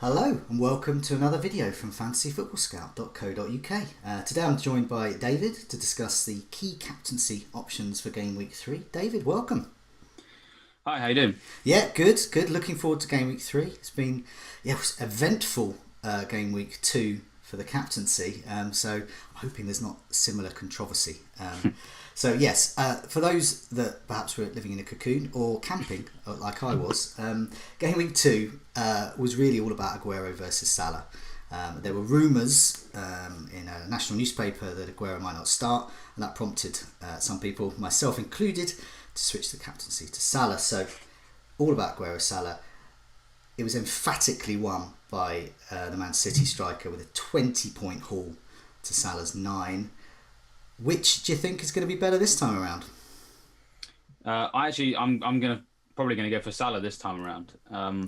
Hello and welcome to another video from fantasyfootballscout.co.uk. Today I'm joined by David to discuss the key captaincy options for Game Week 3. David, welcome. Hi, how you doing? Yeah, good. Looking forward to Game Week 3. It's been it was eventful Game Week 2 for the captaincy, so I'm hoping there's not similar controversy. So yes, for those that perhaps were living in a cocoon or camping, like I was, Game Week 2 was really all about Aguero versus Salah. There were rumours in a national newspaper that Aguero might not start, and that prompted some people, myself included, to switch the captaincy to Salah. So all about Aguero Salah. It was emphatically won by the Man City striker with a 20-point haul to Salah's 9. Which do you think is going to be better this time around? I'm probably gonna go for Salah this time around.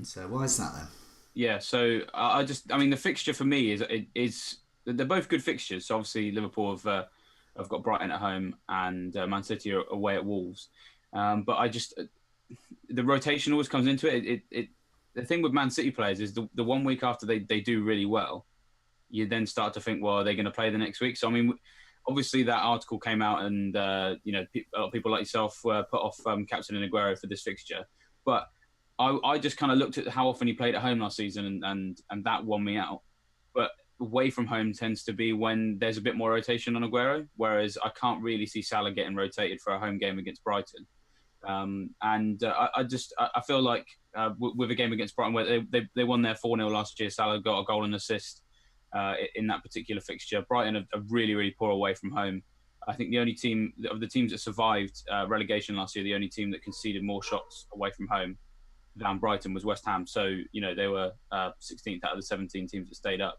So why is that then? Yeah, so the fixture for me is they're both good fixtures. So obviously Liverpool have got Brighton at home and Man City are away at Wolves. But the rotation always comes into it. The thing with Man City players is the 1 week after they do really well, you then start to think, well, are they going to play the next week? So I mean, obviously that article came out and a lot of people like yourself were put off captaining Aguero for this fixture. But I just kind of looked at how often he played at home last season and that won me out. But away from home tends to be when there's a bit more rotation on Aguero, whereas I can't really see Salah getting rotated for a home game against Brighton. I feel like with a game against Brighton where they won their 4-0 last year, Salah got a goal and assist in that particular fixture. Brighton are really, really poor away from home. I think the only team of the teams that survived relegation last year, the only team that conceded more shots away from home than Brighton was West Ham. So, they were 16th out of the 17 teams that stayed up.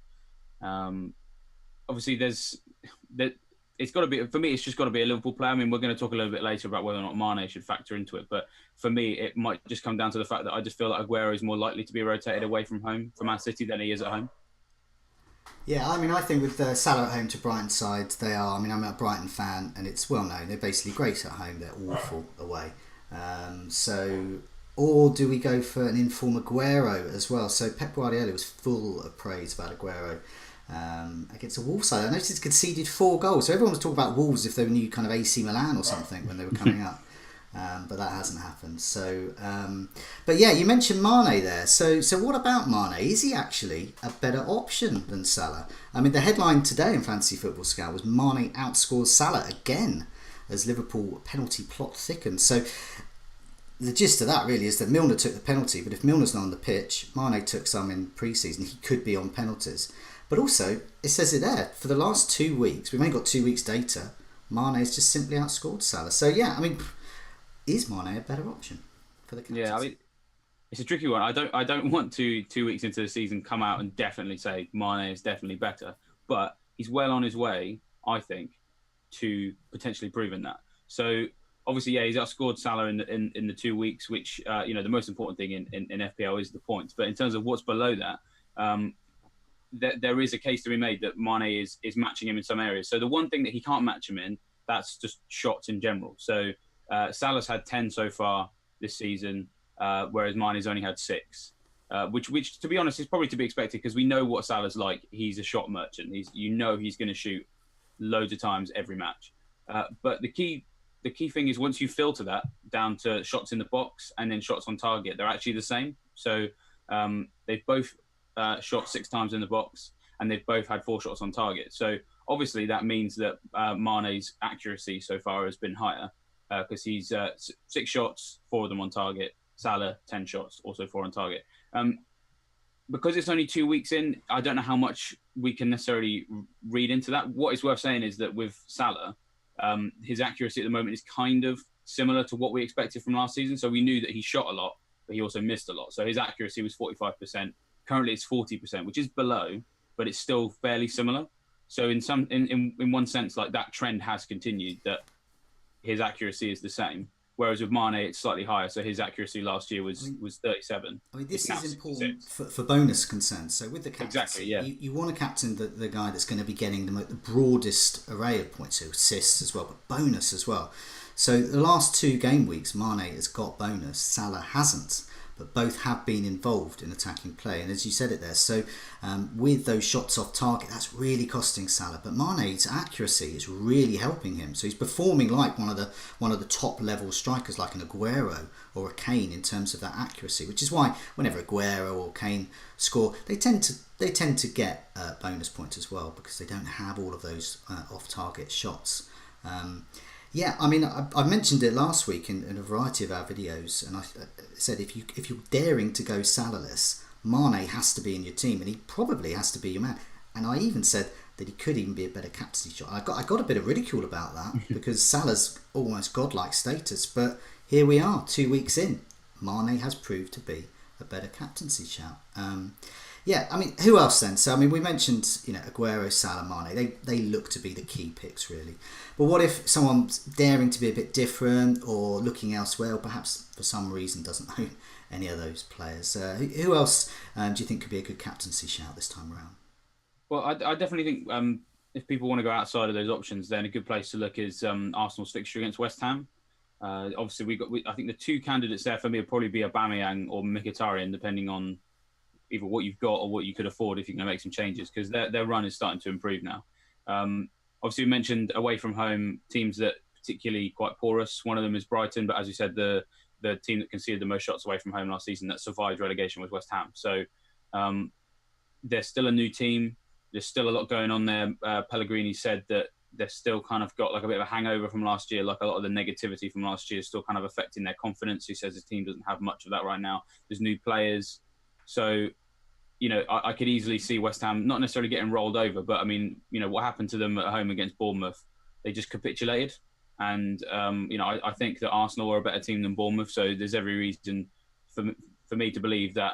Obviously, it's got to be, for me, it's just got to be a Liverpool player. I mean, we're going to talk a little bit later about whether or not Mane should factor into it. But for me, it might just come down to the fact that I just feel like Aguero is more likely to be rotated away from home for Man City than he is at home. Yeah, I mean, I think with Salah at home to Brighton side, they are. I mean, I'm a Brighton fan, and it's well known they're basically great at home. They're awful away. Or do we go for an informed Aguero as well? So Pep Guardiola was full of praise about Aguero against a Wolves side. I noticed he conceded 4 goals. So everyone was talking about Wolves if they were new kind of AC Milan or something when they were coming up. But that hasn't happened. So, but yeah, you mentioned Mane there. So what about Mane? Is he actually a better option than Salah? I mean, the headline today in Fantasy Football Scout was Mane outscores Salah again as Liverpool penalty plot thickens. So the gist of that really is that Milner took the penalty, but if Milner's not on the pitch, Mane took some in pre-season. He could be on penalties. But also, it says it there, for the last 2 weeks, we've only got 2 weeks data, Mane's just simply outscored Salah. So yeah, I mean, is Mane a better option for the captaincy? Yeah, I mean, it's a tricky one. I don't want to 2 weeks into the season come out and definitely say Mane is definitely better, but he's well on his way, I think, to potentially proving that. So obviously, yeah, he's outscored Salah in the 2 weeks, which the most important thing in FPL is the points. But in terms of what's below that, there is a case to be made that Mane is matching him in some areas. So the one thing that he can't match him in, that's just shots in general. So Salah's had 10 so far this season, whereas Mane's only had 6, which to be honest is probably to be expected because we know what Salah's like. He's a shot merchant. He's going to shoot loads of times every match. But the key thing is once you filter that down to shots in the box and then shots on target, they're actually the same. So they've both shot 6 times in the box and they've both had 4 shots on target. So obviously that means that Mane's accuracy so far has been higher. Because he's 6 shots, 4 of them on target. Salah, 10 shots, also 4 on target. Because it's only 2 weeks in, I don't know how much we can necessarily read into that. What is worth saying is that with Salah, his accuracy at the moment is kind of similar to what we expected from last season. So we knew that he shot a lot, but he also missed a lot. So his accuracy was 45%. Currently it's 40%, which is below, but it's still fairly similar. So in one sense, like that trend has continued, that his accuracy is the same, whereas with Mane it's slightly higher. So his accuracy last year was 37. I mean, this is important for bonus concerns. So with the captaincy, exactly, yeah. you want to captain the guy that's going to be getting the broadest array of points, so assists as well, but bonus as well. So the last 2 game weeks, Mane has got bonus, Salah hasn't. but both have been involved in attacking play. And as you said it there, so with those shots off target, that's really costing Salah. But Mane's accuracy is really helping him. So he's performing like one of the top level strikers, like an Aguero or a Kane, in terms of that accuracy. Which is why whenever Aguero or Kane score, they tend to get bonus points as well, because they don't have all of those off target shots. Yeah, I mean, I mentioned it last week in a variety of our videos, and I said if you're daring to go Salah-less, Mane has to be in your team, and he probably has to be your man. And I even said that he could even be a better captaincy shot. I got a bit of ridicule about that because Salah's almost godlike status, but here we are, 2 weeks in. Mane has proved to be a better captaincy shout. Yeah, I mean, who else then? So, I mean, we mentioned, Aguero, Salah, Mane. They look to be the key picks, really. But what if someone's daring to be a bit different or looking elsewhere, or perhaps for some reason doesn't own any of those players? Who else do you think could be a good captaincy shout this time around? Well, I definitely think if people want to go outside of those options, then a good place to look is Arsenal's fixture against West Ham. Obviously, I think the two candidates there for me would probably be Aubameyang or Mkhitaryan, depending on either what you've got or what you could afford if you're going to make some changes, because their run is starting to improve now. Obviously, we mentioned away from home teams that particularly quite porous. One of them is Brighton, but as you said, the team that conceded the most shots away from home last season that survived relegation was West Ham. So they're still a new team. There's still a lot going on there. Pellegrini said that they've still kind of got like a bit of a hangover from last year, like a lot of the negativity from last year is still kind of affecting their confidence. He says his team doesn't have much of that right now. There's new players. So, I could easily see West Ham not necessarily getting rolled over, but I mean, what happened to them at home against Bournemouth? They just capitulated. And, I think that Arsenal are a better team than Bournemouth. So there's every reason for me to believe that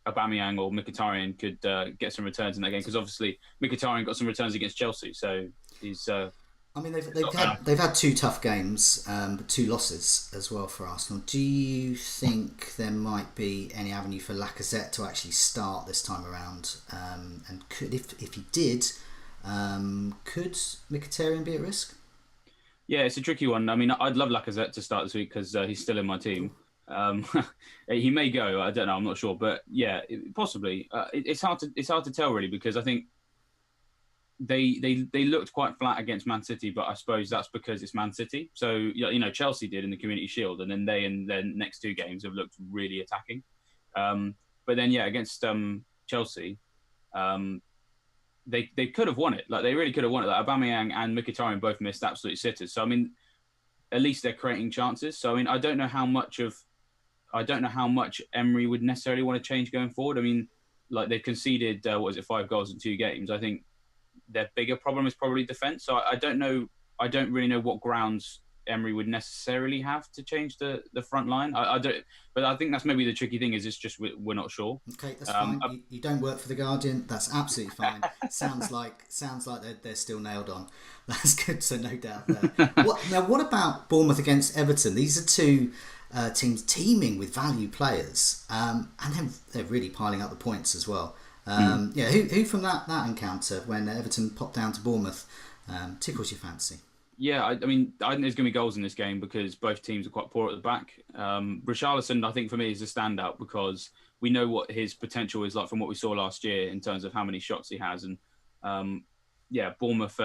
Aubameyang or Mkhitaryan could get some returns in that game, because obviously Mkhitaryan got some returns against Chelsea. So he's... I mean, they've had two tough games, but 2 losses as well for Arsenal. Do you think there might be any avenue for Lacazette to actually start this time around? And could, if he did, could Mkhitaryan be at risk? Yeah, it's a tricky one. I mean, I'd love Lacazette to start this week because he's still in my team. He may go. I don't know. I'm not sure, but yeah, possibly. It's hard to tell really, because I think they looked quite flat against Man City, but I suppose that's because it's Man City. So Chelsea did in the Community Shield, and then they in their next 2 games have looked really attacking. But then against Chelsea, they could have won it. Like they really could have won it. Like Aubameyang and Mkhitaryan both missed absolute sitters. So I mean, at least they're creating chances. So I mean, I don't know how much Emery would necessarily want to change going forward. I mean, like they've conceded 5 goals in 2 games. I think their bigger problem is probably defence. So I don't know. I don't really know what grounds Emery would necessarily have to change the front line. I don't. But I think that's maybe the tricky thing is it's just we're not sure. Okay, that's fine. You don't work for the Guardian. That's absolutely fine. sounds like they're still nailed on. That's good. So no doubt there. What about Bournemouth against Everton? These are 2 teams teeming with value players, and then they're really piling up the points as well. Who from that encounter when Everton popped down to Bournemouth tickles your fancy? Yeah, I mean, I think there's going to be goals in this game because both teams are quite poor at the back. Richarlison, I think for me, is a standout because we know what his potential is like from what we saw last year in terms of how many shots he has. And Bournemouth,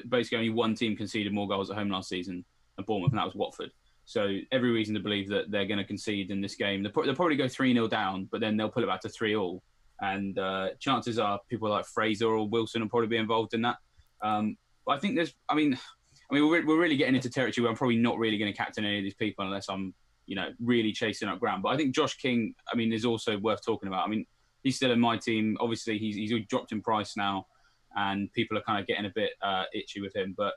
basically only one team conceded more goals at home last season than Bournemouth, and that was Watford. So every reason to believe that they're going to concede in this game. They'll probably go 3-0 down, but then they'll pull it back to 3-3. And chances are people like Fraser or Wilson will probably be involved in that. But I think we're really getting into territory where I'm probably not really going to captain any of these people unless I'm, really chasing up ground. But I think Josh King, is also worth talking about. I mean, he's still in my team. Obviously, he's dropped in price now, and people are kind of getting a bit itchy with him. But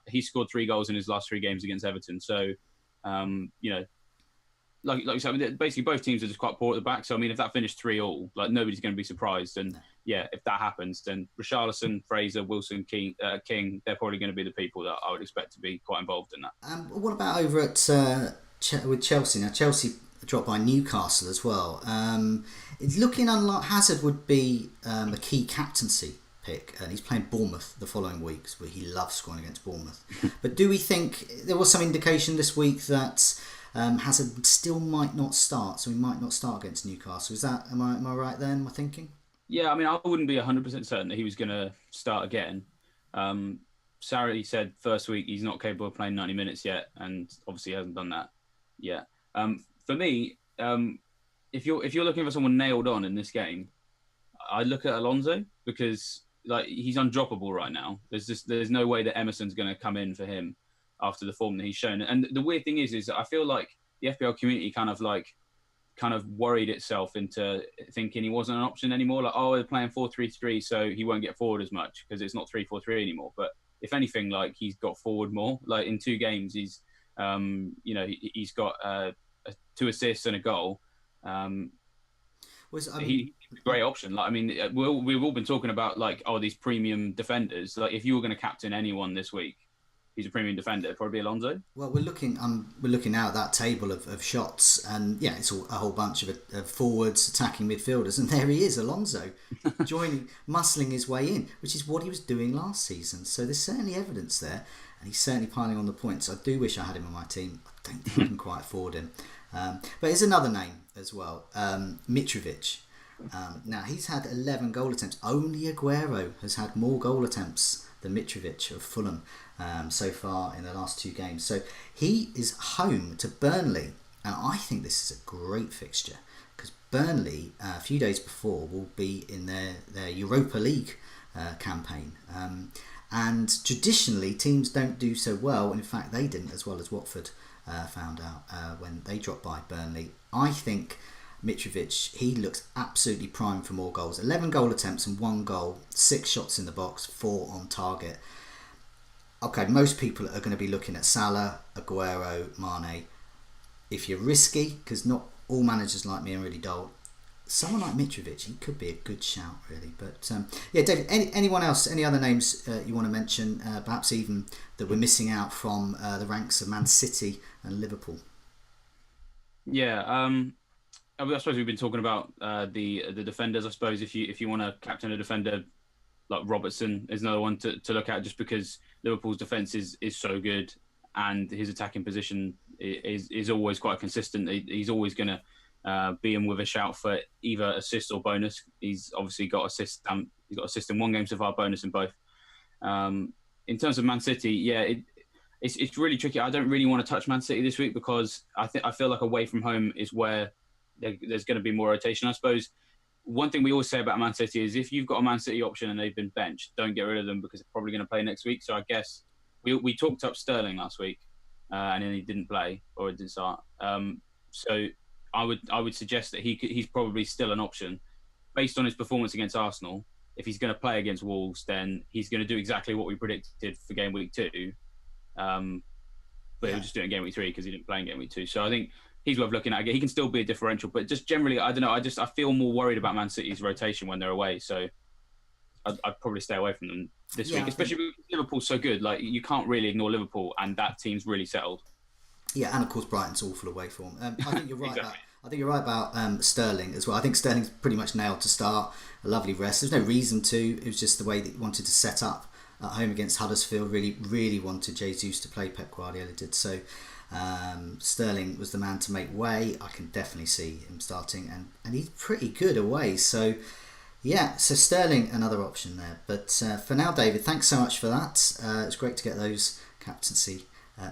he scored 3 goals in his last 3 games against Everton. So, like you said, basically both teams are just quite poor at the back. So, I mean, if that finished 3-3, like nobody's going to be surprised. And if that happens, then Richarlison, Fraser, Wilson, King, they're probably going to be the people that I would expect to be quite involved in that. What about over at with Chelsea? Now, Chelsea dropped by Newcastle as well. It's looking unlike Hazard would be a key captaincy pick, and he's playing Bournemouth the following week, where he loves scoring against Bournemouth. But do we think there was some indication this week that Hazard still might not start, so he might not start against Newcastle. Am I right then? Am I thinking? Yeah, I mean, I wouldn't be 100% certain that he was going to start again. Sarri said first week he's not capable of playing 90 minutes yet, and obviously he hasn't done that yet. For me, if you're looking for someone nailed on in this game, I look at Alonso because like he's undroppable right now. There's no way that Emerson's going to come in for him after the form that he's shown. And the weird thing is that I feel like the FPL community kind of worried itself into thinking he wasn't an option anymore. Like, oh, they're playing 4-3-3, so he won't get forward as much because it's not 3-4-3 anymore. But if anything, like he's got forward more. Like in 2 games, he's got 2 assists and a goal. He's a great option. Like, I mean, we've all been talking about like, oh, these premium defenders. Like, if you were going to captain anyone this week, he's a premium defender. It'd probably be Alonso. Well, we're looking now at that table of shots, and yeah, it's a whole bunch of forwards, attacking midfielders, and there he is, Alonso, muscling his way in, which is what he was doing last season. So there's certainly evidence there, and he's certainly piling on the points. I do wish I had him on my team. I don't think I can quite afford him. But here's another name as well, Mitch Ravitch. Now he's had 11 goal attempts. Only Aguero has had more goal attempts than Mitrovic of Fulham so far in the last 2 games. So he is home to Burnley, and I think this is a great fixture because Burnley, a few days before, will be in their Europa League campaign. And traditionally, teams don't do so well. In fact, they didn't as well as Watford found out when they dropped by Burnley. I think Mitrovic, he looks absolutely primed for more goals. 11 goal attempts and 1 goal, 6 shots in the box, 4 on target. Okay, most people are going to be looking at Salah, Aguero, Mane. If you're risky, because not all managers like me are really dull, someone like Mitrovic, he could be a good shout, really. But yeah, David, anyone else, any other names you want to mention, perhaps even that we're missing out from the ranks of Man City and Liverpool? Yeah, I suppose we've been talking about the defenders. I suppose if you want to captain a defender, like Robertson is another one to look at, just because Liverpool's defence is so good and his attacking position is always quite consistent. He's always going to be in with a shout for either assist or bonus. He's obviously got assist. He's got assist in 1 game so far, bonus in both. In terms of Man City, yeah, it's really tricky. I don't really want to touch Man City this week because I feel like away from home is where there's going to be more rotation. I suppose one thing we always say about Man City is if you've got a Man City option and they've been benched, don't get rid of them because they're probably going to play next week. So I guess we talked up Sterling last week and then he didn't play or didn't start. So I would suggest that he's probably still an option based on his performance against Arsenal. If he's going to play against Wolves, then he's going to do exactly what we predicted for game week 2. But he'll just do it in game week 3 because he didn't play in game week 2. So I think he's worth looking at. He can still be a differential, but just generally, I don't know. I feel more worried about Man City's rotation when they're away. So I'd probably stay away from them this week, especially because Liverpool's so good. Like you can't really ignore Liverpool, and that team's really settled. Yeah, and of course Brighton's awful away form. I think you're right. Exactly. I think you're right about Sterling as well. I think Sterling's pretty much nailed to start. A lovely rest. There's no reason to. It was just the way that he wanted to set up at home against Huddersfield. Really wanted Jesus to play. Pep Guardiola did so. Sterling was the man to make way. I can definitely see him starting, and he's pretty good away. So yeah, so Sterling, another option there. But for now, David, thanks so much for that. It's great to get those captaincy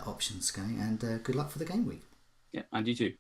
options going, and good luck for the game week. Yeah, and you too.